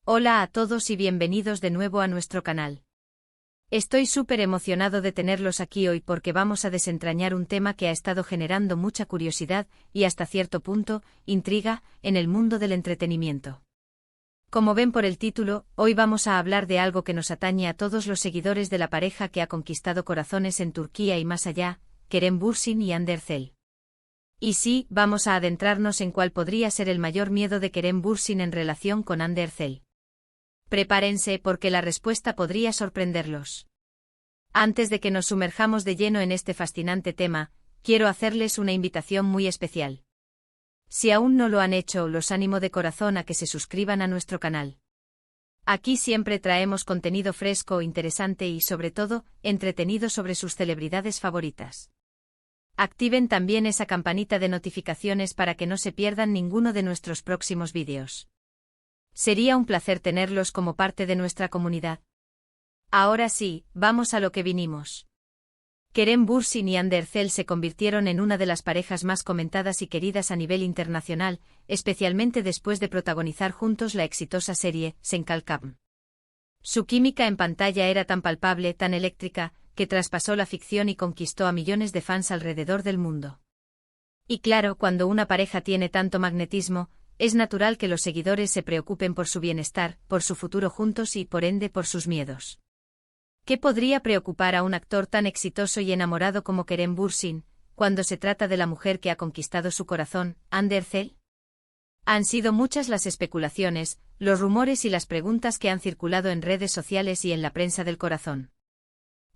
Hola a todos y bienvenidos de nuevo a nuestro canal. Estoy súper emocionado de tenerlos aquí hoy porque vamos a desentrañar un tema que ha estado generando mucha curiosidad y hasta cierto punto, intriga, en el mundo del entretenimiento. Como ven por el título, hoy vamos a hablar de algo que nos atañe a todos los seguidores de la pareja que ha conquistado corazones en Turquía y más allá, Kerem Bürsin y Hande Erçel. Y sí, vamos a adentrarnos en cuál podría ser el mayor miedo de Kerem Bürsin en relación con Hande Erçel. Prepárense porque la respuesta podría sorprenderlos. Antes de que nos sumerjamos de lleno en este fascinante tema, quiero hacerles una invitación muy especial. Si aún no lo han hecho, los animo de corazón a que se suscriban a nuestro canal. Aquí siempre traemos contenido fresco, interesante y, sobre todo, entretenido sobre sus celebridades favoritas. Activen también esa campanita de notificaciones para que no se pierdan ninguno de nuestros próximos vídeos. Sería un placer tenerlos como parte de nuestra comunidad. Ahora sí, vamos a lo que vinimos. Kerem Bürsin y Hande Erçel se convirtieron en una de las parejas más comentadas y queridas a nivel internacional, especialmente después de protagonizar juntos la exitosa serie Sen Kalkam. Su química en pantalla era tan palpable, tan eléctrica, que traspasó la ficción y conquistó a millones de fans alrededor del mundo. Y claro, cuando una pareja tiene tanto magnetismo, es natural que los seguidores se preocupen por su bienestar, por su futuro juntos y, por ende, por sus miedos. ¿Qué podría preocupar a un actor tan exitoso y enamorado como Kerem Bürsin, cuando se trata de la mujer que ha conquistado su corazón, Hande Erçel? Han sido muchas las especulaciones, los rumores y las preguntas que han circulado en redes sociales y en la prensa del corazón.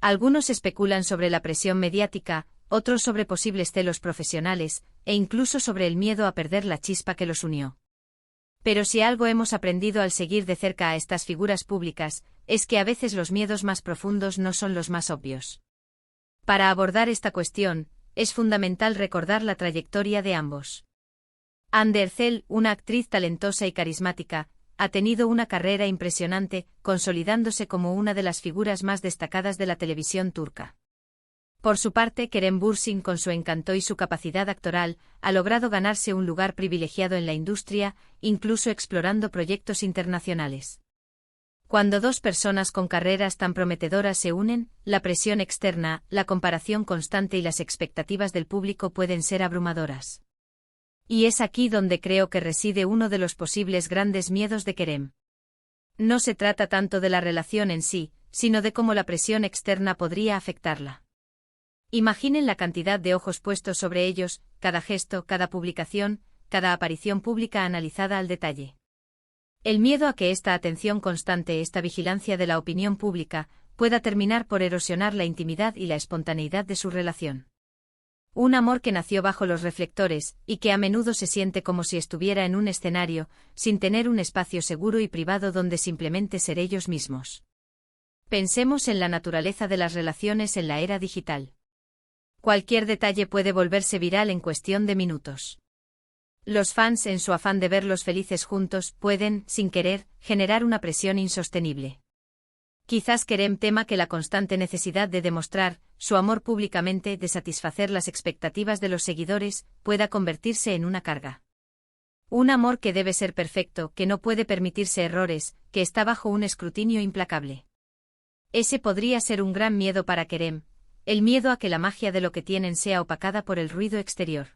Algunos especulan sobre la presión mediática, otros sobre posibles celos profesionales, e incluso sobre el miedo a perder la chispa que los unió. Pero si algo hemos aprendido al seguir de cerca a estas figuras públicas, es que a veces los miedos más profundos no son los más obvios. Para abordar esta cuestión, es fundamental recordar la trayectoria de ambos. Hande Erçel, una actriz talentosa y carismática, ha tenido una carrera impresionante, consolidándose como una de las figuras más destacadas de la televisión turca. Por su parte, Kerem Bürsin, con su encanto y su capacidad actoral, ha logrado ganarse un lugar privilegiado en la industria, incluso explorando proyectos internacionales. Cuando dos personas con carreras tan prometedoras se unen, la presión externa, la comparación constante y las expectativas del público pueden ser abrumadoras. Y es aquí donde creo que reside uno de los posibles grandes miedos de Kerem. No se trata tanto de la relación en sí, sino de cómo la presión externa podría afectarla. Imaginen la cantidad de ojos puestos sobre ellos, cada gesto, cada publicación, cada aparición pública analizada al detalle. El miedo a que esta atención constante, esta vigilancia de la opinión pública, pueda terminar por erosionar la intimidad y la espontaneidad de su relación. Un amor que nació bajo los reflectores, y que a menudo se siente como si estuviera en un escenario, sin tener un espacio seguro y privado donde simplemente ser ellos mismos. Pensemos en la naturaleza de las relaciones en la era digital. Cualquier detalle puede volverse viral en cuestión de minutos. Los fans, en su afán de verlos felices juntos, pueden, sin querer, generar una presión insostenible. Quizás Kerem tema que la constante necesidad de demostrar su amor públicamente, de satisfacer las expectativas de los seguidores, pueda convertirse en una carga. Un amor que debe ser perfecto, que no puede permitirse errores, que está bajo un escrutinio implacable. Ese podría ser un gran miedo para Kerem, el miedo a que la magia de lo que tienen sea opacada por el ruido exterior.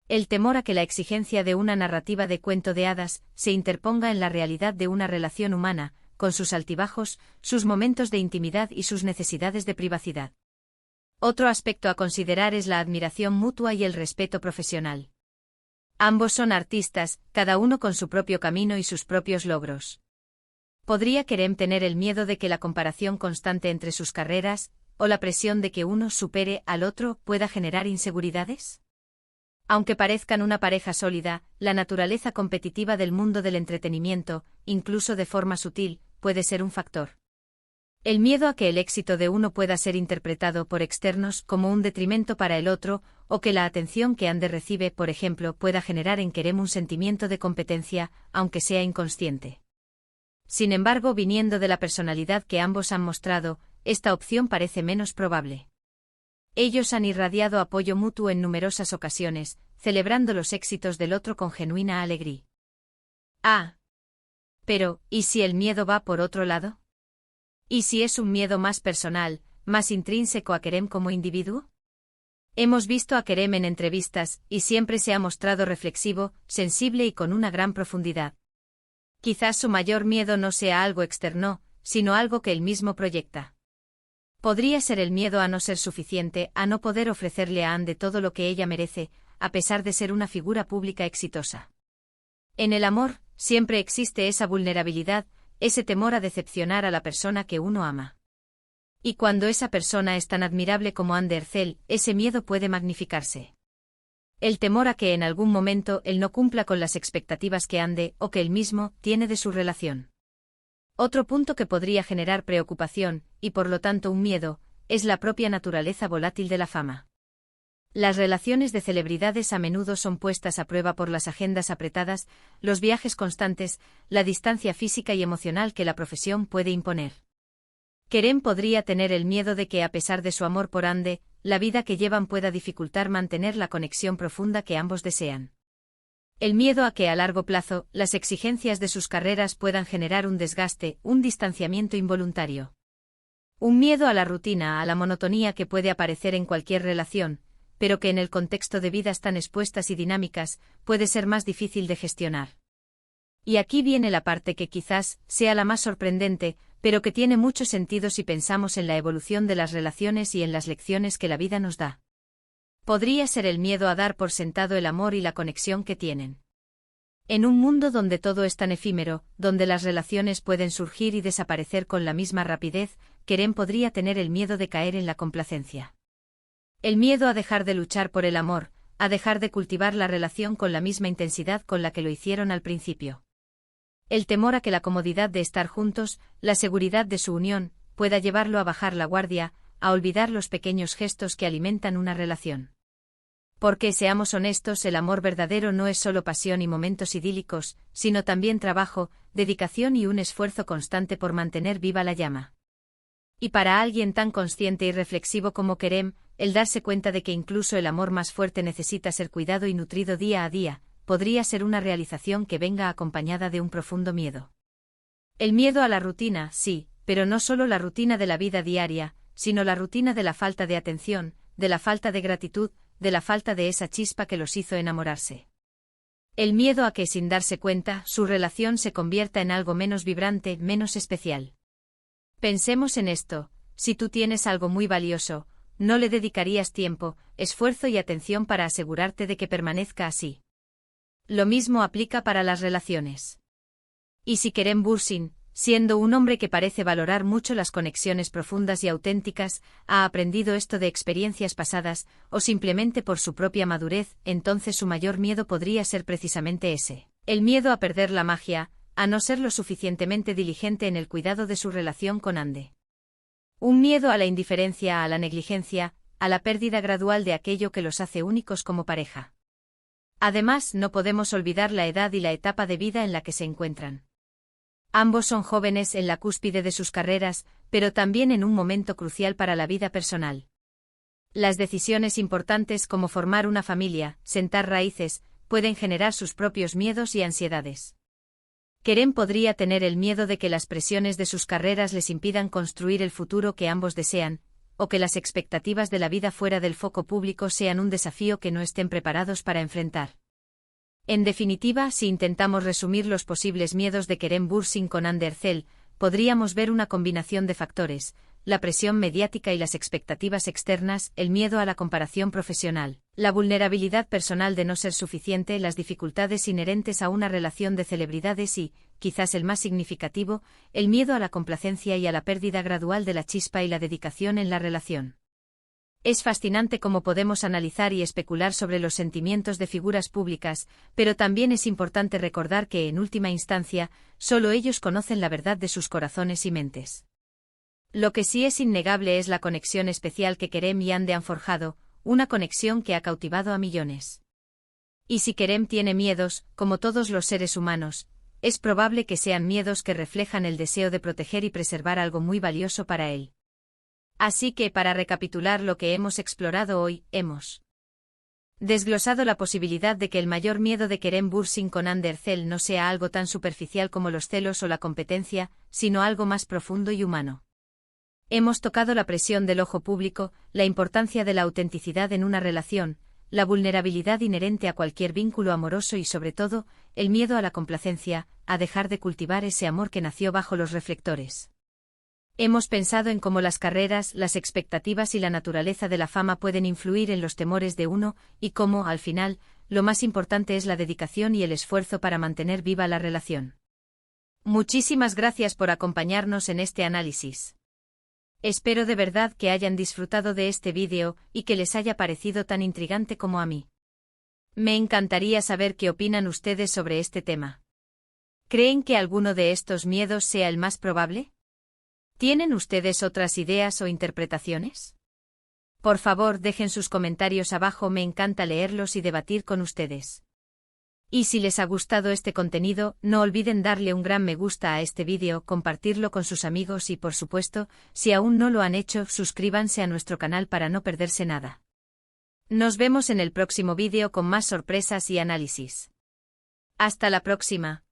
El temor a que la exigencia de una narrativa de cuento de hadas se interponga en la realidad de una relación humana, con sus altibajos, sus momentos de intimidad y sus necesidades de privacidad. Otro aspecto a considerar es la admiración mutua y el respeto profesional. Ambos son artistas, cada uno con su propio camino y sus propios logros. ¿Podría Kerem tener el miedo de que la comparación constante entre sus carreras, o la presión de que uno supere al otro, pueda generar inseguridades? Aunque parezcan una pareja sólida, la naturaleza competitiva del mundo del entretenimiento, incluso de forma sutil, puede ser un factor. El miedo a que el éxito de uno pueda ser interpretado por externos como un detrimento para el otro, o que la atención que Hande recibe, por ejemplo, pueda generar en Kerem un sentimiento de competencia, aunque sea inconsciente. Sin embargo, viniendo de la personalidad que ambos han mostrado, esta opción parece menos probable. Ellos han irradiado apoyo mutuo en numerosas ocasiones, celebrando los éxitos del otro con genuina alegría. Pero, ¿y si el miedo va por otro lado? ¿Y si es un miedo más personal, más intrínseco a Kerem como individuo? Hemos visto a Kerem en entrevistas, y siempre se ha mostrado reflexivo, sensible y con una gran profundidad. Quizás su mayor miedo no sea algo externo, sino algo que él mismo proyecta. Podría ser el miedo a no ser suficiente, a no poder ofrecerle a Ande todo lo que ella merece, a pesar de ser una figura pública exitosa. En el amor, siempre existe esa vulnerabilidad, ese temor a decepcionar a la persona que uno ama. Y cuando esa persona es tan admirable como Ande Erçel, ese miedo puede magnificarse. El temor a que en algún momento él no cumpla con las expectativas que Ande, o que él mismo, tiene de su relación. Otro punto que podría generar preocupación, y por lo tanto un miedo, es la propia naturaleza volátil de la fama. Las relaciones de celebridades a menudo son puestas a prueba por las agendas apretadas, los viajes constantes, la distancia física y emocional que la profesión puede imponer. Kerem podría tener el miedo de que, a pesar de su amor por Ande, la vida que llevan pueda dificultar mantener la conexión profunda que ambos desean. El miedo a que a largo plazo, las exigencias de sus carreras puedan generar un desgaste, un distanciamiento involuntario. Un miedo a la rutina, a la monotonía que puede aparecer en cualquier relación, pero que en el contexto de vidas tan expuestas y dinámicas, puede ser más difícil de gestionar. Y aquí viene la parte que quizás sea la más sorprendente, pero que tiene mucho sentido si pensamos en la evolución de las relaciones y en las lecciones que la vida nos da. Podría ser el miedo a dar por sentado el amor y la conexión que tienen. En un mundo donde todo es tan efímero, donde las relaciones pueden surgir y desaparecer con la misma rapidez, Kerem podría tener el miedo de caer en la complacencia. El miedo a dejar de luchar por el amor, a dejar de cultivar la relación con la misma intensidad con la que lo hicieron al principio. El temor a que la comodidad de estar juntos, la seguridad de su unión, pueda llevarlo a bajar la guardia, a olvidar los pequeños gestos que alimentan una relación. Porque, seamos honestos, el amor verdadero no es solo pasión y momentos idílicos, sino también trabajo, dedicación y un esfuerzo constante por mantener viva la llama. Y para alguien tan consciente y reflexivo como Kerem, el darse cuenta de que incluso el amor más fuerte necesita ser cuidado y nutrido día a día, podría ser una realización que venga acompañada de un profundo miedo. El miedo a la rutina, sí, pero no solo la rutina de la vida diaria, sino la rutina de la falta de atención, de la falta de gratitud, de la falta de esa chispa que los hizo enamorarse. El miedo a que, sin darse cuenta, su relación se convierta en algo menos vibrante, menos especial. Pensemos en esto: si tú tienes algo muy valioso, ¿no le dedicarías tiempo, esfuerzo y atención para asegurarte de que permanezca así? Lo mismo aplica para las relaciones. Y si Kerem Bürsin, siendo un hombre que parece valorar mucho las conexiones profundas y auténticas, ha aprendido esto de experiencias pasadas, o simplemente por su propia madurez, entonces su mayor miedo podría ser precisamente ese: el miedo a perder la magia, a no ser lo suficientemente diligente en el cuidado de su relación con Ande. Un miedo a la indiferencia, a la negligencia, a la pérdida gradual de aquello que los hace únicos como pareja. Además, no podemos olvidar la edad y la etapa de vida en la que se encuentran. Ambos son jóvenes en la cúspide de sus carreras, pero también en un momento crucial para la vida personal. Las decisiones importantes como formar una familia, sentar raíces, pueden generar sus propios miedos y ansiedades. Kerem podría tener el miedo de que las presiones de sus carreras les impidan construir el futuro que ambos desean, o que las expectativas de la vida fuera del foco público sean un desafío que no estén preparados para enfrentar. En definitiva, si intentamos resumir los posibles miedos de Kerem Bürsin con Ande Erçel, podríamos ver una combinación de factores: la presión mediática y las expectativas externas, el miedo a la comparación profesional, la vulnerabilidad personal de no ser suficiente, las dificultades inherentes a una relación de celebridades y, quizás el más significativo, el miedo a la complacencia y a la pérdida gradual de la chispa y la dedicación en la relación. Es fascinante cómo podemos analizar y especular sobre los sentimientos de figuras públicas, pero también es importante recordar que, en última instancia, solo ellos conocen la verdad de sus corazones y mentes. Lo que sí es innegable es la conexión especial que Kerem y Ande han forjado, una conexión que ha cautivado a millones. Y si Kerem tiene miedos, como todos los seres humanos, es probable que sean miedos que reflejan el deseo de proteger y preservar algo muy valioso para él. Así que, para recapitular lo que hemos explorado hoy, hemos Desglosado la posibilidad de que el mayor miedo de Kerem Bürsin con Ander Cel no sea algo tan superficial como los celos o la competencia, sino algo más profundo y humano. Hemos tocado la presión del ojo público, la importancia de la autenticidad en una relación, la vulnerabilidad inherente a cualquier vínculo amoroso y sobre todo, el miedo a la complacencia, a dejar de cultivar ese amor que nació bajo los reflectores. Hemos pensado en cómo las carreras, las expectativas y la naturaleza de la fama pueden influir en los temores de uno, y cómo, al final, lo más importante es la dedicación y el esfuerzo para mantener viva la relación. Muchísimas gracias por acompañarnos en este análisis. Espero de verdad que hayan disfrutado de este vídeo y que les haya parecido tan intrigante como a mí. Me encantaría saber qué opinan ustedes sobre este tema. ¿Creen que alguno de estos miedos sea el más probable? ¿Tienen ustedes otras ideas o interpretaciones? Por favor, dejen sus comentarios abajo, me encanta leerlos y debatir con ustedes. Y si les ha gustado este contenido, no olviden darle un gran me gusta a este vídeo, compartirlo con sus amigos y por supuesto, si aún no lo han hecho, suscríbanse a nuestro canal para no perderse nada. Nos vemos en el próximo vídeo con más sorpresas y análisis. Hasta la próxima.